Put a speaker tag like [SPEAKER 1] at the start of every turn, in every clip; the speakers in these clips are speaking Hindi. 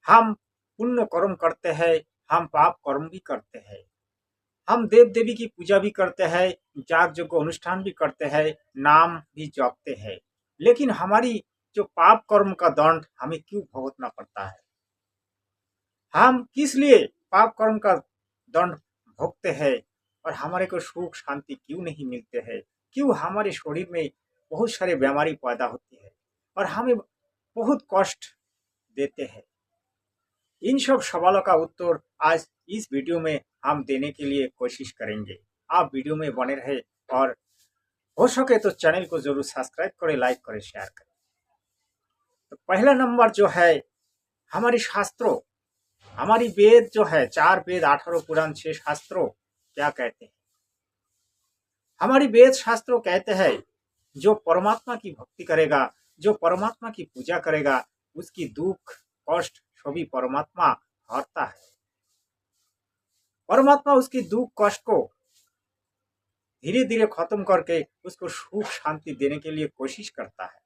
[SPEAKER 1] हम पुण्य कर्म करते हैं, हम पाप कर्म भी करते हैं, हम देव देवी की पूजा भी करते हैं, जाग यज्ञ अनुष्ठान भी करते हैं, नाम भी जपते हैं। लेकिन हमारी जो पाप कर्म का दंड हमें क्यों भुगतना पड़ता है? हम किस लिए पाप कर्म का दंड भोगते हैं और हमारे को सुख शांति क्यों नहीं मिलते हैं? क्यों हमारे शरीर में बहुत सारे बीमारी पैदा होती है और हमें बहुत कष्ट देते हैं? इन सब सवालों का उत्तर आज इस वीडियो में हम देने के लिए कोशिश करेंगे। आप वीडियो में बने रहे और हो सके तो चैनल को जरूर सब्सक्राइब करें, लाइक करें, शेयर करें। तो पहला नंबर जो है हमारी शास्त्रों, हमारी वेद जो है 4 वेद 18 पुराण 6 शास्त्रों क्या कहते हैं? हमारी वेद शास्त्रों कहते हैं जो परमात्मा की भक्ति करेगा, जो परमात्मा की पूजा करेगा, उसकी दुख कष्ट सभी परमात्मा हरता है। परमात्मा उसकी दुख कष्ट को धीरे धीरे खत्म करके उसको सुख शांति देने के लिए कोशिश करता है।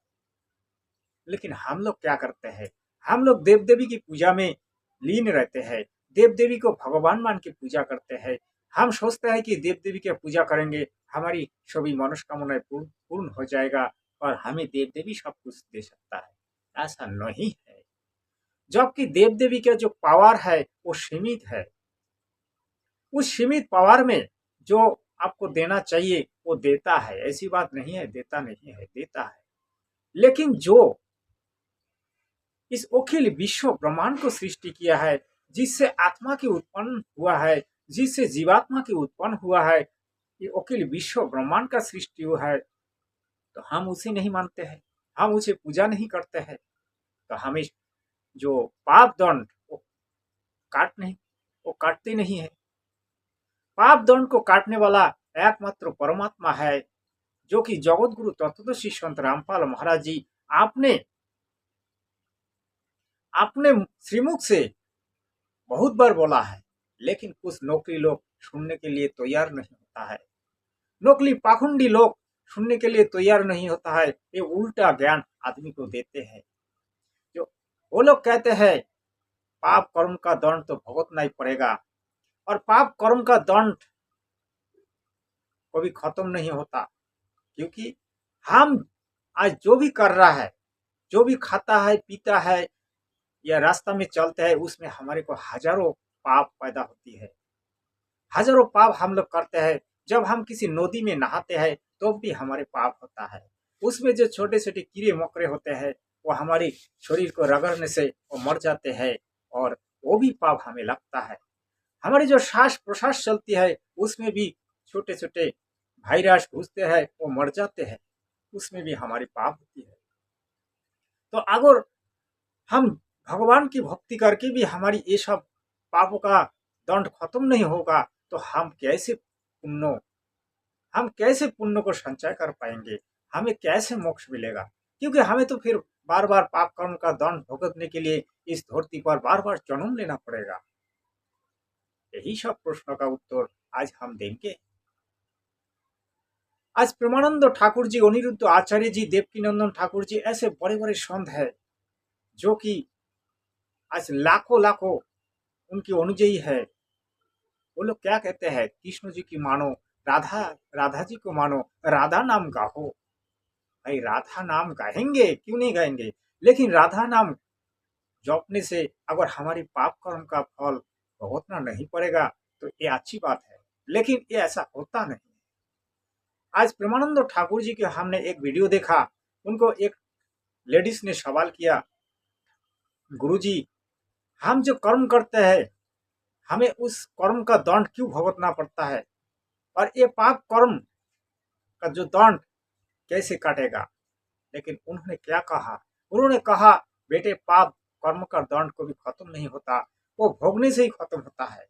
[SPEAKER 1] लेकिन हम लोग क्या करते हैं? हम लोग देव देवी की पूजा में लीन रहते हैं, देव देवी को भगवान मान के पूजा करते हैं। हम सोचते हैं कि देव देवी की पूजा करेंगे हमारी सभी मनोकामनाएं पूर्ण हो जाएगा और हमें देव देवी सब कुछ दे सकता है। ऐसा नहीं है। जबकि देव देवी का जो पावर है वो सीमित है। उस सीमित पावर में जो आपको देना चाहिए वो देता है, ऐसी बात नहीं है देता नहीं है, देता है। लेकिन जो इस अखिल विश्व ब्रह्मांड को सृष्टि किया है, जिससे आत्मा की उत्पन्न हुआ है, जिससे जीवात्मा की उत्पन्न हुआ है, ये अखिल विश्व ब्रह्मांड का सृष्टि हुआ है, तो हम उसे नहीं मानते हैं, हम उसे पूजा नहीं करते हैं, तो हमें जो पाप दंड वो काटते नहीं है। पाप दंड को काटने वाला एकमात्र परमात्मा है, जो कि जगत गुरु तत्वदर्शी संत रामपाल महाराज जी आपने अपने श्रीमुख से बहुत बार बोला है। लेकिन कुछ नौकरी लोग सुनने के लिए तैयार नहीं होता है, नौकरी पाखंडी लोग सुनने के लिए तैयार नहीं होता है। ये उल्टा ज्ञान आदमी को देते हैं। जो वो लोग कहते हैं पाप कर्म का दंड तो भुगतना ही पड़ेगा और पाप कर्म का दंड कभी खत्म नहीं होता, क्योंकि हम आज जो भी कर रहा है, जो भी खाता है पीता है या रास्ता में चलते हैं, उसमें हमारे को हजारों पाप पैदा होती है। हजारों पाप हम लोग करते हैं। जब हम किसी नदी में नहाते हैं तो भी हमारे पाप होता है। उसमें जो छोटे छोटे कीड़े मकोड़े होते हैं वो हमारे शरीर को रगड़ने से वो मर जाते हैं और वो भी पाप हमें लगता है। हमारी जो श्वास प्रश्वास चलती है उसमें भी छोटे छोटे वायरस घुसते हैं, वो मर जाते हैं, उसमें भी हमारी पाप होती है। तो अगर हम भगवान की भक्ति करके भी हमारी ये सब पापों का दंड खत्म नहीं होगा तो हम कैसे पुण्य को संचय कर पाएंगे? हमें कैसे मोक्ष मिलेगा? क्योंकि हमें तो फिर बार बार पाप कर्म का दंड भुगतने के लिए इस धरती पर बार बार जन्म लेना पड़ेगा। यही सब प्रश्नों का उत्तर आज हम देंगे। आज प्रेमानंद ठाकुर जी, अनिरुद्ध आचार्य जी, देवकीनंदन ठाकुर जी ऐसे बड़े बड़े संत है जो कि आज लाखों लाखों उनकी अनुयायी है। वो लोग क्या कहते हैं? कृष्ण जी की मानो, राधा राधा जी को मानो, राधा नाम गाओ। भाई राधा नाम गाएंगे, क्यों नहीं गाएंगे? लेकिन राधा नाम जपने से अगर हमारी पाप कर्म का फल भुगतना नहीं पड़ेगा तो ये अच्छी बात है। लेकिन ये ऐसा होता नहीं। आज प्रेमानंद ठाकुर जी के हमने एक वीडियो देखा, उनको एक लेडीज ने सवाल किया, गुरुजी हम जो कर्म करते हैं हमें उस कर्म का दंड क्यों भुगतना पड़ता है और ये पाप कर्म का जो दंड कैसे काटेगा? लेकिन उन्होंने क्या कहा? उन्होंने कहा बेटे पाप कर्म का दंड कभी खत्म नहीं होता, वो भोगने से ही खत्म होता है।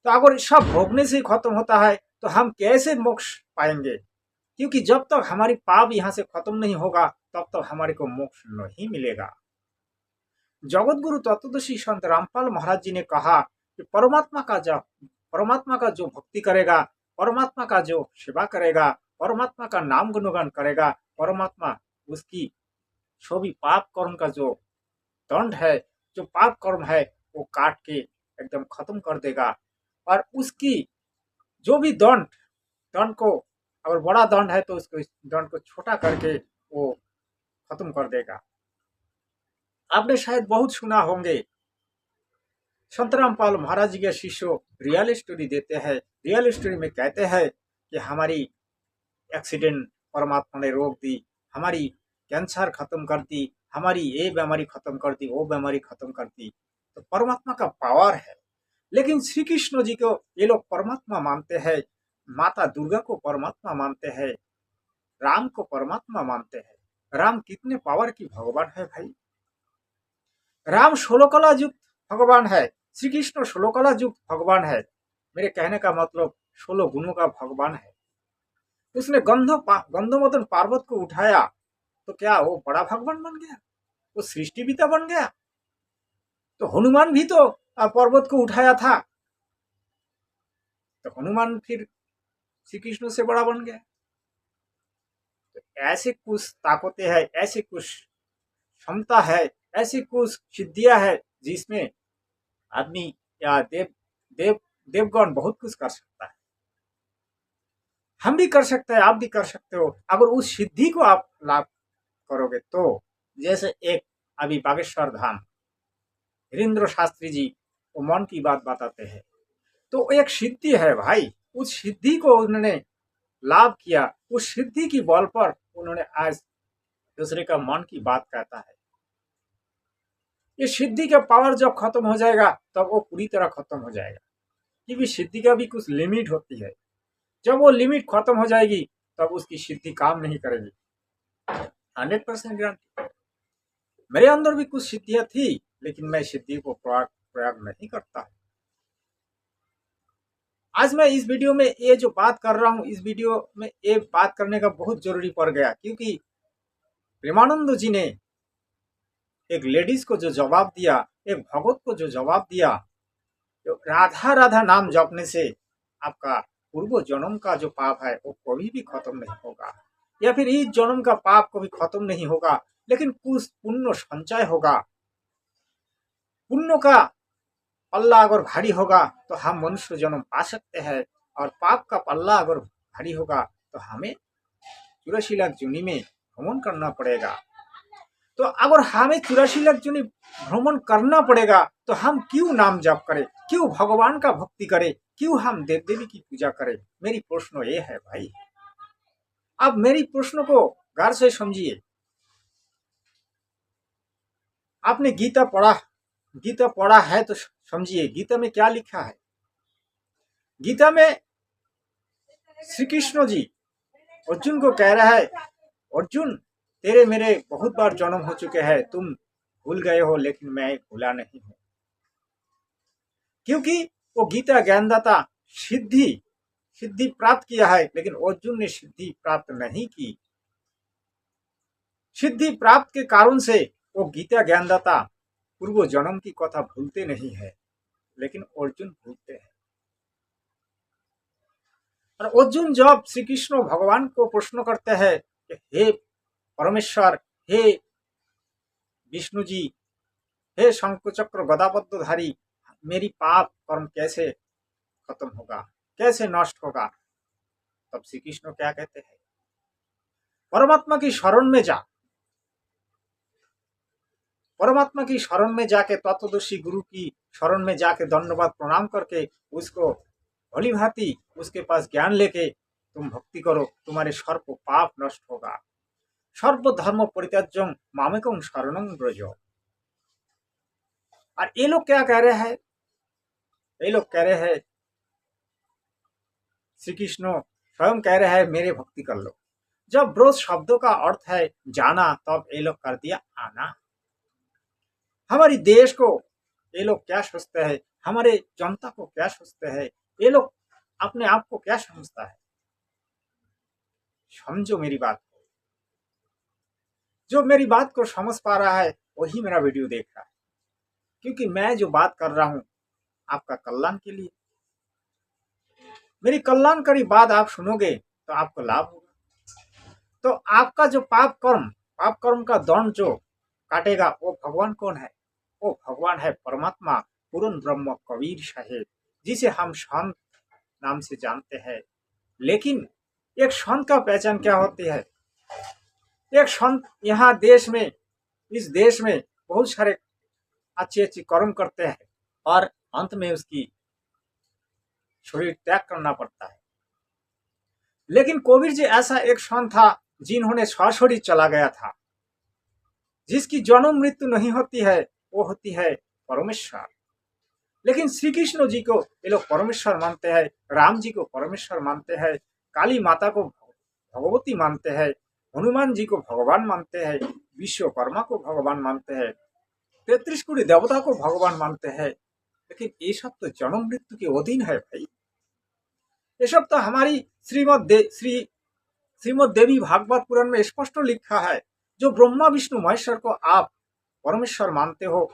[SPEAKER 1] तो अगर सब भोगने से ही खत्म होता है तो हम कैसे मोक्ष पाएंगे? क्योंकि जब तक हमारी पाप यहाँ से खत्म नहीं होगा तब तक हमारे को मोक्ष नहीं मिलेगा। जगत गुरु तत्वदर्शी संत रामपाल महाराज जी ने कहा कि परमात्मा का जो भक्ति करेगा, परमात्मा का जो सेवा करेगा, परमात्मा का नाम गुणगान करेगा, परमात्मा उसकी सभी पाप कर्म का जो दंड है जो पाप कर्म है वो काट के एकदम खत्म कर देगा। और उसकी जो भी दंड दंड को, अगर बड़ा दंड है तो उसको दंड को छोटा करके वो खत्म कर देगा। आपने शायद बहुत सुना होंगे, संत रामपाल महाराज जी के शिष्य रियल स्टोरी देते हैं। रियल स्टोरी में कहते हैं कि हमारी एक्सीडेंट परमात्मा ने रोक दी, हमारी कैंसर खत्म कर दी, हमारी ये बीमारी खत्म कर दी, वो बीमारी खत्म कर दी। तो परमात्मा का पावर है। लेकिन श्री कृष्ण जी को ये लोग परमात्मा मानते हैं, माता दुर्गा को परमात्मा मानते हैं, राम को परमात्मा मानते हैं। राम कितने पावर की भगवान है भाई। राम 16 कला युक्त भगवान है, श्री कृष्ण 16 कला युक्त भगवान है। मेरे कहने का मतलब 16 गुणों का भगवान है। उसने गंधोमदन पार्वत को उठाया तो क्या वो बड़ा भगवान बन गया, वो सृष्टि पिता बन गया? तो हनुमान भी तो पर्वत को उठाया था, तो हनुमान फिर श्री कृष्ण से बड़ा बन गया? तो ऐसे कुछ ताकतें हैं, ऐसे कुछ क्षमता है, ऐसी कुछ सिद्धियां है जिसमें आदमी या देवगण बहुत कुछ कर सकता है। हम भी कर सकते हैं, आप भी कर सकते हो, अगर उस सिद्धि को आप लाभ करोगे तो। जैसे एक अभी बागेश्वर धाम हरीन्द्र शास्त्री जी वो मन की बात बताते हैं, तो एक सिद्धि है भाई। उस सिद्धि को उन्होंने लाभ किया, उस सिद्धि की बल पर उन्होंने आज दूसरे का मन की बात कहता है। ये सिद्धि का पावर जब खत्म हो जाएगा तब वो पूरी तरह खत्म हो जाएगा, क्योंकि सिद्धि का भी कुछ लिमिट होती है। जब वो लिमिट खत्म हो जाएगी तब उसकी सिद्धि काम नहीं करेगी। 100% गारंटी। मेरे अंदर भी कुछ सिद्धियां थी, लेकिन मैं सिद्धि को प्रयोग नहीं करता। आज मैं इस वीडियो में ये जो बात कर रहा हूँ, इस वीडियो में ये बात करने का बहुत जरूरी पड़ गया, क्योंकि प्रेमानंद जी ने एक लेडीज को जो जवाब दिया, एक भगत को जो जवाब दिया, तो राधा राधा नाम जपने से आपका पूर्व जन्म का जो पाप है वो कभी भी खत्म नहीं होगा, या फिर इस जन्म का पाप कभी खत्म नहीं होगा, लेकिन कुछ पुण्य संचय होगा। पुण्य का पल्ला अगर भारी होगा तो हम मनुष्य जन्म पा सकते हैं, और पाप का पल्ला अगर भारी होगा तो हमें 84 लाख योनि में भ्रमण करना पड़ेगा। तो अगर हमें 84 लाख योनि भ्रमण करना पड़ेगा तो हम क्यों नाम जप करें, क्यों भगवान का भक्ति करें, क्यों हम देव देवी की पूजा करें? मेरी प्रश्न ये है भाई। अब मेरी प्रश्न को गौर से समझिए। आपने गीता पढ़ा है तो समझिए गीता में क्या लिखा है। गीता में श्री कृष्ण जी अर्जुन को कह रहा है, अर्जुन तेरे मेरे बहुत बार जन्म हो चुके हैं, तुम भूल गए हो, लेकिन मैं भूला नहीं हूं। क्योंकि वो गीता ज्ञानदाता सिद्धि प्राप्त किया है, लेकिन अर्जुन ने सिद्धि प्राप्त नहीं की। सिद्धि प्राप्त के कारण से वो गीता ज्ञानदाता पूर्व जन्म की कथा भूलते नहीं है, लेकिन अर्जुन भूलते हैं। और अर्जुन जब श्री कृष्ण भगवान को प्रश्न करते हैं कि हे परमेश्वर, हे विष्णु जी, हे शंखचक्र गदापद्मधारी, मेरी पाप कर्म कैसे खत्म होगा, कैसे नष्ट होगा? तब श्री कृष्ण क्या कहते हैं? परमात्मा की शरण में जा, परमात्मा की शरण में जाके, तत्वदर्शी गुरु की शरण में जाके दंडवत प्रणाम करके उसको भली भांति उसके पास ज्ञान लेके तुम भक्ति करो, तुम्हारे सर्व पाप नष्ट होगा। सर्व धर्म परित्याज्यं मामेकं शरणं व्रज। और ये लोग क्या कह रहे हैं? ये लोग कह रहे हैं, श्री कृष्ण स्वयं कह रहे हैं मेरे भक्ति कर लो। जब ब्रोज शब्दों का अर्थ है जाना, तब ये लोग कर दिया आना। हमारी देश को ये लोग क्या सोचते हैं, हमारे जनता को क्या सोचते हैं, ये लोग अपने आप को क्या समझता है? समझो मेरी बात को। जो मेरी बात को समझ पा रहा है वही मेरा वीडियो देख रहा है, क्योंकि मैं जो बात कर रहा हूं आपका कल्याण के लिए। मेरी कल्याणकारी बात आप सुनोगे तो आपको लाभ होगा। तो आपका जो पाप कर्म का दंड जो काटेगा वो भगवान कौन है? वो भगवान है परमात्मा पूर्ण ब्रह्म कबीर साहेब, जिसे हम संत नाम से जानते हैं। लेकिन एक संत का पहचान क्या होती है? एक संत यहाँ देश में, इस देश में बहुत सारे अच्छे अच्छे कर्म करते हैं और अंत में उसकी शरीर त्याग करना पड़ता है। लेकिन कबीर जी ऐसा एक संत था जिन्होंने सशरीर चला गया था, जिसकी जन्म मृत्यु नहीं होती है, वो होती है परमेश्वर। लेकिन श्री कृष्ण जी को ये लोग परमेश्वर मानते हैं, राम जी को परमेश्वर मानते हैं, काली माता को भगवती मानते हैं, हनुमान जी को भगवान मानते हैं, विश्वकर्मा को भगवान मानते हैं, 33 कोटि देवता को भगवान मानते हैं। लेकिन ये सब तो जन्म मृत्यु के अधीन है भाई। ये सब तो हमारी श्रीमद देवी भागवत पुराण में स्पष्ट लिखा है, जो ब्रह्मा विष्णु महेश्वर को आप परमेश्वर मानते हो,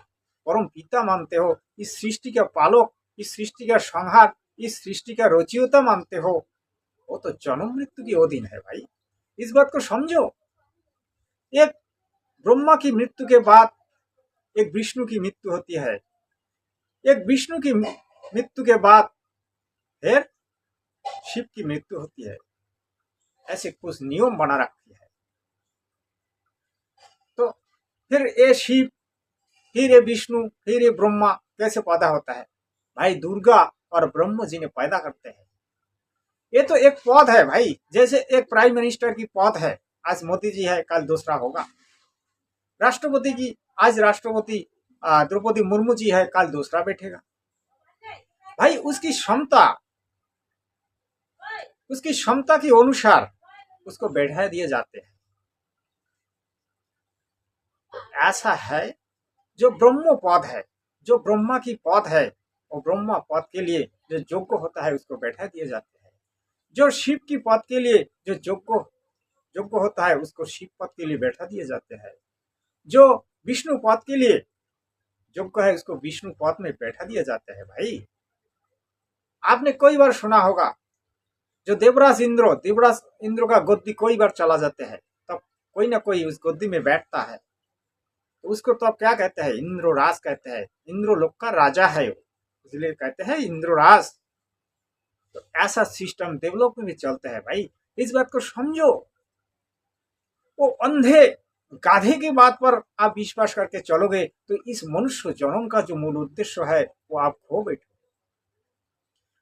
[SPEAKER 1] परम पिता मानते हो, इस सृष्टि का पालक, इस सृष्टि का संहार, इस सृष्टि का रचयिता मानते हो, वो तो जन्म मृत्यु के अधीन है भाई। इस बात को समझो। एक ब्रह्मा की मृत्यु के बाद एक विष्णु की मृत्यु होती है, एक विष्णु की मृत्यु के बाद फिर शिव की मृत्यु होती है। ऐसे कुछ नियम बना रखी है। तो फिर ये शिव, फिर ये विष्णु, फिर ये ब्रह्मा कैसे पैदा होता है? भाई दुर्गा और ब्रह्म जी ने पैदा करते हैं। ये तो एक पद है भाई, जैसे एक प्राइम मिनिस्टर की पद है, आज मोदी जी है, कल दूसरा होगा। राष्ट्रपति की, आज राष्ट्रपति द्रौपदी मुर्मू जी है, कल दूसरा बैठेगा। भाई उसकी क्षमता के अनुसार उसको बैठा दिए जाते हैं। ऐसा है जो ब्रह्म पद है, जो ब्रह्मा की पद है, वो ब्रह्मा पद के लिए जो योग्य होता है उसको बैठा दिए जाते हैं। जो शिव की पद के लिए जो योग्य होता है उसको शिव पद के लिए बैठा दिए जाते हैं। जो विष्णु पद के लिए योग्य है उसको विष्णु पद में बैठा दिए जाते हैं। भाई आपने कई बार सुना होगा, जो देवराज इंद्र का गद्दी कई बार चला जाते हैं, तब कोई ना कोई उस गद्दी में बैठता है। तो उसको तो अब क्या कहते हैं? इंद्रराज कहते हैं। इंद्रलोक का राजा है वो, इसलिए कहते हैं इंद्रराज। तो ऐसा सिस्टम डेवलप में भी चलता है भाई। इस बात को समझो। वो अंधे गाधे की बात पर आप विश्वास करके चलोगे तो इस मनुष्य जन्म का जो मूल उद्देश्य है वो आप खो बैठो।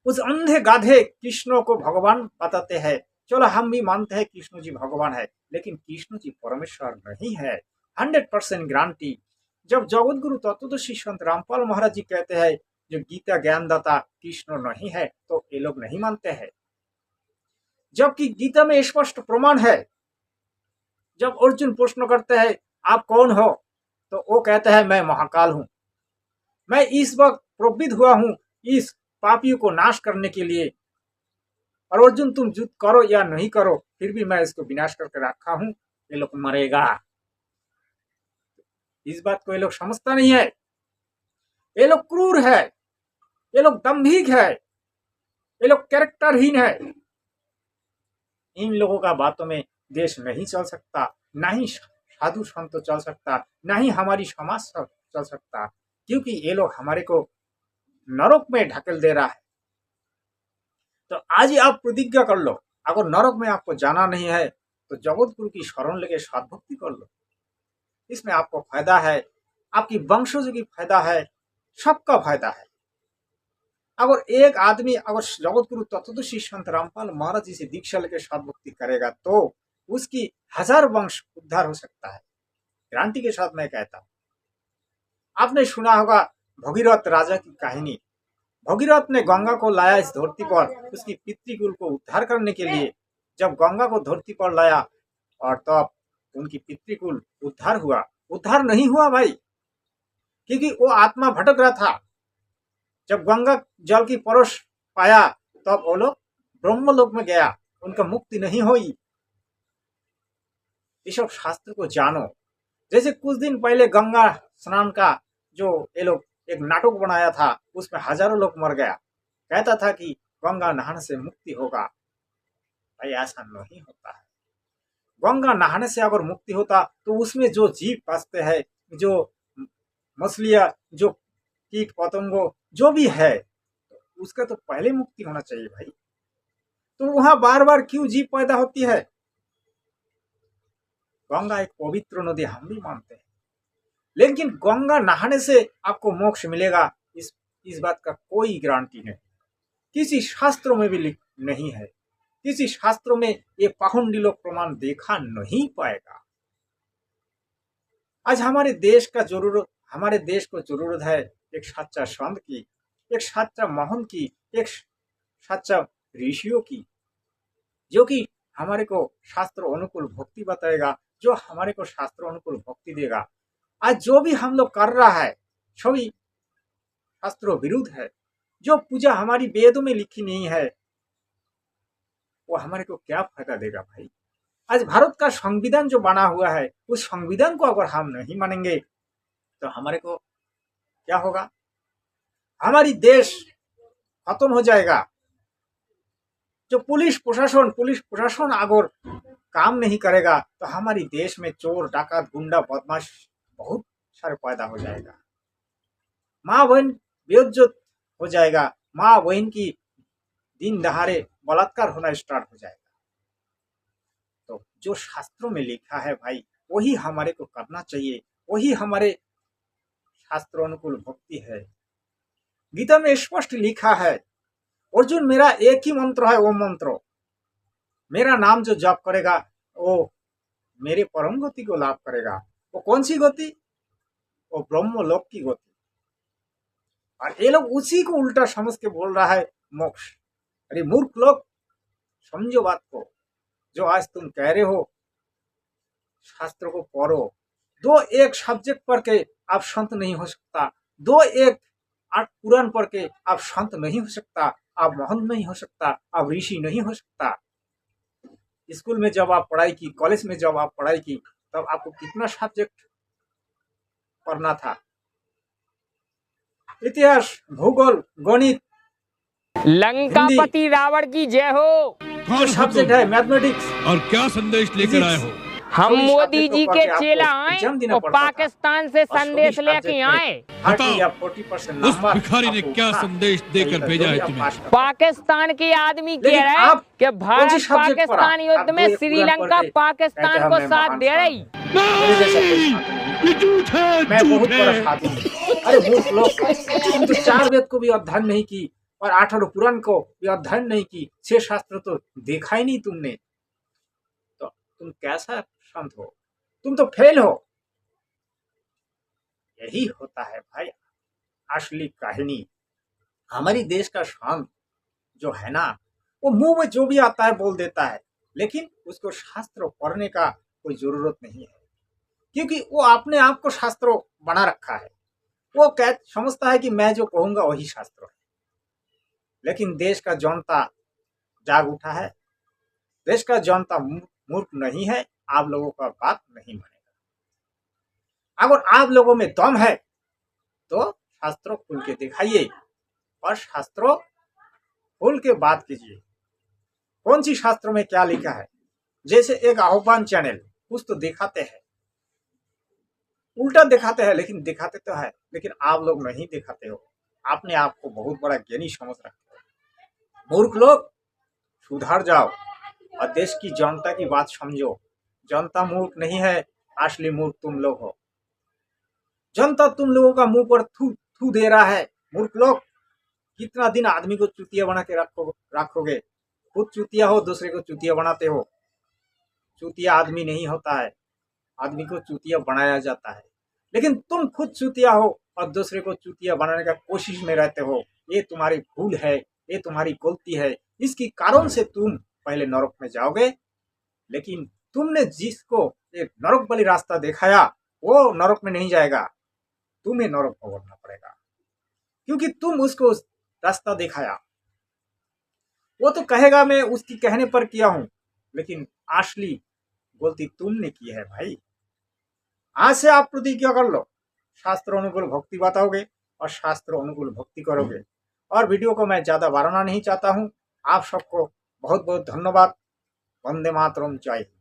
[SPEAKER 1] उस अंधे गाधे कृष्ण को भगवान बताते हैं। चलो हम भी मानते हैं कृष्ण जी भगवान है, लेकिन कृष्ण जी परमेश्वर नहीं है। 100% गारंटी। जब जगत गुरु तत्वदर्शी संत रामपाल महाराज जी कहते हैं जो गीता ज्ञानदाता कृष्ण नहीं है, तो ये लोग नहीं मानते हैं। जबकि गीता में स्पष्ट प्रमाण है। जब अर्जुन प्रश्न करते हैं आप कौन हो, तो वो कहते हैं मैं महाकाल हूं, मैं इस वक्त प्रवृत्त हुआ हूं इस पापियों को नाश करने के लिए। और अर्जुन तुम युद्ध करो या नहीं करो, फिर भी मैं इसको विनाश करके रखा हूं, ये लोग मरेगा। इस बात को ये लोग समझता नहीं है। ये लोग क्रूर है, ये लोग दम्भिक है, ये लोग कैरेक्टरहीन है। इन लोगों का बातों में देश नहीं चल सकता, ना ही साधु संत चल सकता, ना ही हमारी समाज चल सकता, क्योंकि ये लोग हमारे को नरक में ढकेल दे रहा है। तो आज ही आप प्रतिज्ञा कर लो, अगर नरक में आपको जाना नहीं है तो जगत गुरु की शरण लेके सद्भक्ति कर लो। इसमें आपको फायदा है, आपकी वंशज की फायदा है, सबका फायदा है। अगर एक आदमी अगर जगत गुरु तत्वदर्शी संत रामपाल महाराज जी से दीक्षा लेकर सद्भक्ति करेगा तो उसकी 1000 वंश उद्धार हो सकता है, गारंटी के साथ मैं कहता हूं। आपने सुना होगा भगीरथ राजा की कहानी। भगीरथ ने गंगा को लाया इस धरती पर उसकी पितृकुल को उद्धार करने के लिए। जब गंगा को धरती पर लाया और तब उनकी पितृकुल उद्धार हुआ। उद्धार नहीं हुआ भाई, क्योंकि वो आत्मा भटक रहा था। जब गंगा जल की परोस पाया तब वो लोग ब्रह्मलोक में गया, उनका मुक्ति नहीं हुई। ये सब शास्त्र को जानो। जैसे कुछ दिन पहले गंगा स्नान का जो ये लोग एक नाटक बनाया था, उसमें हजारों लोग मर गया। कहता था कि गंगा नहाने से मुक्ति होगा। भाई ऐसा नहीं होता है। गंगा नहाने से अगर मुक्ति होता तो उसमें जो जीव बसते हैं, जो मछलियां, जो कीट पतंगों जो भी है, उसका तो पहले मुक्ति होना चाहिए भाई। तो वहां बार बार क्यों जीव पैदा होती है? गंगा एक पवित्र नदी हम भी मानते हैं, लेकिन गंगा नहाने से आपको मोक्ष मिलेगा, इस बात का कोई गारंटी नहीं, किसी शास्त्रों में भी नहीं है, किसी शास्त्रों में ये पाखंडी लोग प्रमाण देखा नहीं पाएगा। आज हमारे देश को जरूरत है एक सच्चा संत की, एक सच्चा महंत की, एक सच्चा ऋषियों की, जो कि हमारे को शास्त्र अनुकूल भक्ति बताएगा, जो हमारे को शास्त्र अनुकूल भक्ति देगा। आज जो भी हम लोग कर रहा है सभी शास्त्रों विरुद्ध है। जो पूजा हमारी वेदों में लिखी नहीं है वो हमारे को क्या फायदा देगा भाई? आज भारत का संविधान जो बना हुआ है, उस संविधान को अगर हम नहीं मानेंगे तो हमारे को क्या होगा? हमारी देश खत्म हो जाएगा। जो पुलिस प्रशासन अगर काम नहीं करेगा तो हमारी देश में चोर डाकत गुंडा बदमाश बहुत सारे पैदा हो जाएगा। माँ बहन बेइज्जत हो जाएगा, माँ बहन की दिन दहाड़े बलात्कार होना स्टार्ट हो जाएगा। तो जो शास्त्रों में लिखा है भाई वही हमारे को करना चाहिए, वही हमारे शास्त्र अनुकूल भक्ति है। गीता में स्पष्ट लिखा है, अर्जुन मेरा एक ही मंत्र है, वो मंत्र मेरा नाम जो जप करेगा वो मेरे परम गति को लाभ करेगा। वो कौन सी गति? वो ब्रह्मलोक की गति। और ये लोग उसी को उल्टा समझ के बोल रहा है मोक्ष। अरे मूर्ख लोग, समझो बात को। जो आज तुम कह रहे हो शास्त्र को पढ़ो, दो एक सब्जेक्ट पढ़ के आप संत नहीं हो सकता, दो एक पुराण पढ़ के आप संत नहीं हो सकता, आप महंत नहीं हो सकता, आप ऋषि नहीं हो सकता। स्कूल में जब आप पढ़ाई की, कॉलेज में जब आप पढ़ाई की, तब आपको कितना सब्जेक्ट पढ़ना था? इतिहास, भूगोल, गणित,
[SPEAKER 2] लंकापति रावण की जय हो।
[SPEAKER 1] जो सब्जेक्ट है मैथमेटिक्स।
[SPEAKER 3] और क्या संदेश लेकर आए हो?
[SPEAKER 2] हम मोदी जी के चेला आए और पाकिस्तान से संदेश लेके आए।
[SPEAKER 3] उस भिखारी ने क्या संदेश देकर भेजा है तुम्हें?
[SPEAKER 2] पाकिस्तान के आदमी कह रहे हैं कि भारत पाकिस्तान युद्ध में श्रीलंका पाकिस्तान को साथ दे रही।
[SPEAKER 1] मैं बहुत बड़ा साथी हूँ। अरे मूर्ख लोग, तुम तो 4 वेद को भी अध्ययन नहीं की और 18 पुराण को भी अध्ययन नहीं की, 6 शास्त्र तो देखा ही नहीं तुमने, तो तुम कैसा संत हो? तुम तो फेल हो। यही होता है भाई असली कहानी। हमारी देश का संत जो है ना, वो मुंह में जो भी आता है बोल देता है, लेकिन उसको शास्त्र पढ़ने का कोई जरूरत नहीं है, क्योंकि वो अपने आप को शास्त्र बना रखा है। वो समझता है कि मैं जो कहूंगा वही शास्त्र है। लेकिन देश का जनता जाग उठा है, देश का जनता मूर्ख नहीं है, आप लोगों का बात नहीं मानेगा। अगर आप लोगों में दम है तो शास्त्रों खुल के दिखाइए और शास्त्रों खोल के बात कीजिए। कौन सी शास्त्रों में क्या लिखा है? जैसे एक आह्वान चैनल कुछ तो दिखाते हैं, उल्टा दिखाते हैं, लेकिन दिखाते तो है, लेकिन आप लोग नहीं दिखाते हो। आपने आपको बहुत बड़ा ज्ञानी समझ रखते हो। मूर्ख लोग, सुधर जाओ और देश की जनता की बात समझो। जनता मूर्ख नहीं है, असली मूर्ख तुम लोग हो। जनता तुम लोगों का मुंह पर थू दे रहा है। मूर्ख लोग, कितना दिन आदमी को चुतिया बना के रखोगे? खुद चुतिया हो, दूसरे को चुतिया बनाते हो। चुतिया आदमी नहीं होता है, आदमी को चुतिया बनाया जाता है। लेकिन तुम खुद चुतिया हो और दूसरे को चुतिया बनाने का कोशिश में रहते हो। ये तुम्हारी भूल है, ये तुम्हारी गलती है। इसकी कारण से तुम पहले नरक में जाओगे। लेकिन तुमने जिसको एक नरक वाली रास्ता दिखाया वो नरक में नहीं जाएगा, तुम्हें नरक भोगना पड़ेगा, क्योंकि तुम उसको रास्ता दिखाया। वो तो कहेगा मैं उसकी कहने पर किया हूं, लेकिन असली गलती तुमने की है भाई। आज से आप प्रतिज्ञा कर लो, शास्त्र अनुकूल भक्ति बताओगे और शास्त्र अनुकूल भक्ति करोगे। और वीडियो को मैं ज्यादा बढ़ाना नहीं चाहता हूं। आप सबको बहुत बहुत धन्यवाद। वंदे मातरम, जय हिंद।